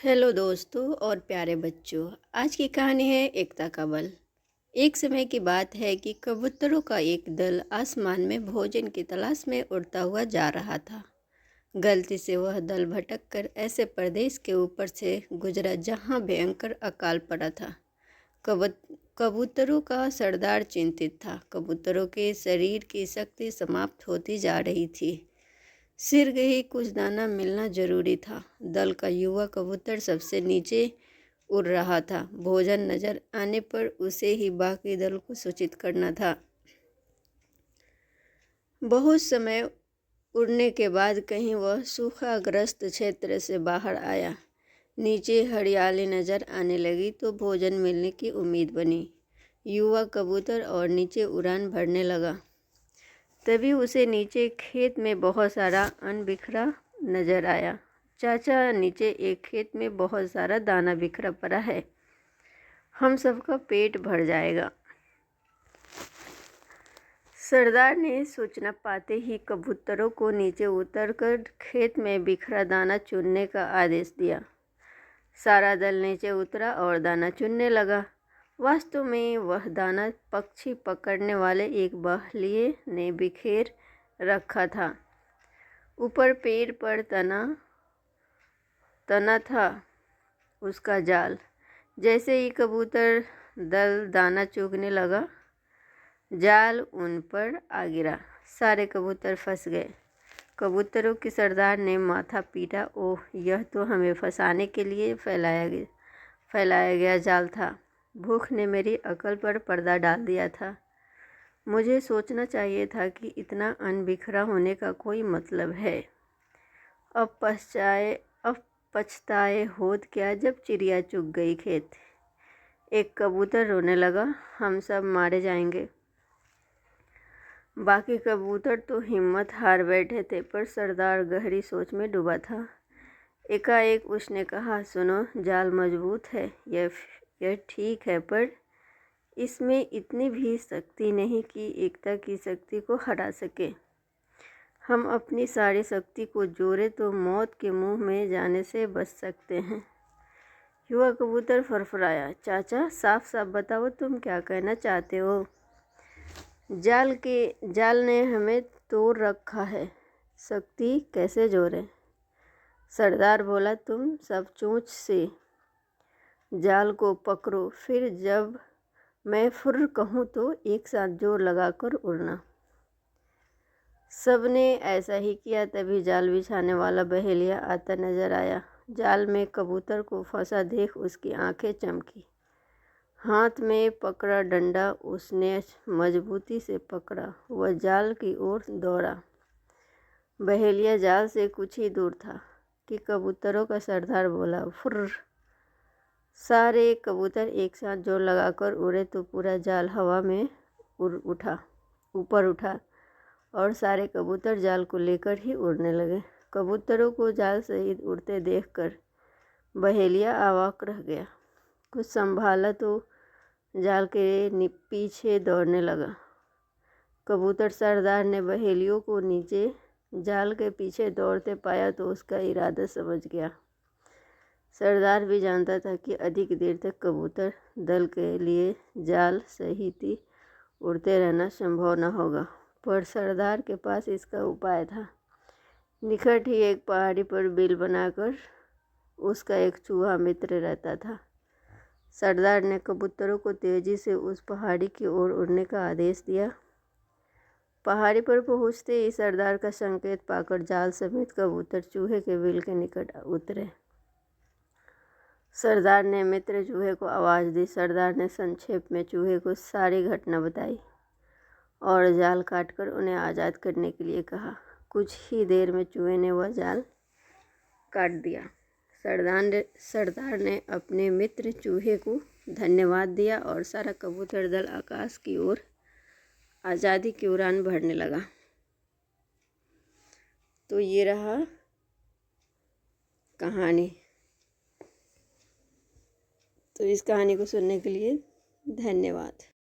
Hello दोस्तों और प्यारे बच्चों। आज की कहानी है एकता का बल। एक समय की बात है कि कबूतरों का एक दल आसमान में भोजन की तलाश में उड़ता हुआ जा रहा था। गलती से वह दल भटक कर ऐसे प्रदेश के ऊपर से गुजरा जहां भयंकर अकाल पड़ा था। कबूतरों का सरदार चिंतित था। कबूतरों के शरीर की शक्ति समाप्त होती जा रही थी। सिर ही कुछ दाना मिलना जरूरी था। दल का युवा कबूतर सबसे नीचे उड़ रहा था। भोजन नजर आने पर उसे ही बाकी दल को सूचित करना था। बहुत समय उड़ने के बाद कहीं वह सूखाग्रस्त क्षेत्र से बाहर आया। नीचे हरियाली नजर आने लगी तो भोजन मिलने की उम्मीद बनी। युवा कबूतर और नीचे उड़ान भरने लगा। तभी उसे नीचे खेत में बहुत सारा अन्न बिखरा नजर आया। चाचा, नीचे एक खेत में बहुत सारा दाना बिखरा पड़ा है, हम सबका पेट भर जाएगा। सरदार ने सूचना पाते ही कबूतरों को नीचे उतरकर खेत में बिखरा दाना चुनने का आदेश दिया। सारा दल नीचे उतरा और दाना चुनने लगा। वास्तव में वह दाना पक्षी पकड़ने वाले एक बहलिए ने बिखेर रखा था। ऊपर पेड़ पर तना था उसका जाल। जैसे ही कबूतर दल दाना चुगने लगा, जाल उन पर आ गिरा। सारे कबूतर फंस गए। कबूतरों के सरदार ने माथा पीटा। ओह, यह तो हमें फंसाने के लिए फैलाया गया जाल था। भूख ने मेरी अकल पर पर्दा डाल दिया था। मुझे सोचना चाहिए था कि इतना अन्न बिखरा होने का कोई मतलब है। अब पछताए होत क्या जब चिड़िया चुग गई खेत। एक कबूतर रोने लगा, हम सब मारे जाएंगे। बाकी कबूतर तो हिम्मत हार बैठे थे, पर सरदार गहरी सोच में डूबा था। एकाएक उसने कहा, सुनो, जाल मजबूत है, यह ठीक है, पर इसमें इतनी भी शक्ति नहीं कि एकता की शक्ति को हरा सके। हम अपनी सारी शक्ति को जोड़े तो मौत के मुंह में जाने से बच सकते हैं। युवा कबूतर फरफराया, चाचा, साफ साफ बताओ, तुम क्या कहना चाहते हो? जाल ने हमें तोड़ रखा है, शक्ति कैसे जोड़े? सरदार बोला, तुम सब चोंच से जाल को पकड़ो, फिर जब मैं फुर्र कहूँ तो एक साथ जोर लगाकर उड़ना। सबने ऐसा ही किया। तभी जाल बिछाने वाला बहेलिया आता नजर आया। जाल में कबूतर को फंसा देख उसकी आंखें चमकी। हाथ में पकड़ा डंडा उसने मजबूती से पकड़ा। वह जाल की ओर दौड़ा। बहेलिया जाल से कुछ ही दूर था कि कबूतरों का सरदार बोला, फुर्र। सारे कबूतर एक साथ जोर लगाकर उड़े तो पूरा जाल हवा में ऊपर उठा और सारे कबूतर जाल को लेकर ही उड़ने लगे। कबूतरों को जाल सहित उड़ते देखकर बहेलिया अवाक रह गया। कुछ संभाला तो जाल के पीछे दौड़ने लगा। कबूतर सरदार ने बहेलियों को नीचे जाल के पीछे दौड़ते पाया तो उसका इरादा समझ गया। सरदार भी जानता था कि अधिक देर तक कबूतर दल के लिए जाल सहित उड़ते रहना संभव न होगा, पर सरदार के पास इसका उपाय था। निकट ही एक पहाड़ी पर बिल बनाकर उसका एक चूहा मित्र रहता था। सरदार ने कबूतरों को तेजी से उस पहाड़ी की ओर उड़ने का आदेश दिया। पहाड़ी पर पहुंचते ही सरदार का संकेत पाकर जाल समेत कबूतर चूहे के बिल के निकट उतरे। सरदार ने मित्र चूहे को आवाज़ दी। सरदार ने संक्षेप में चूहे को सारी घटना बताई और जाल काटकर उन्हें आज़ाद करने के लिए कहा। कुछ ही देर में चूहे ने वह जाल काट दिया। सरदार ने अपने मित्र चूहे को धन्यवाद दिया और सारा कबूतर दल आकाश की ओर आज़ादी की उड़ान भरने लगा। तो ये रहा कहानी। तो इस कहानी को सुनने के लिए धन्यवाद।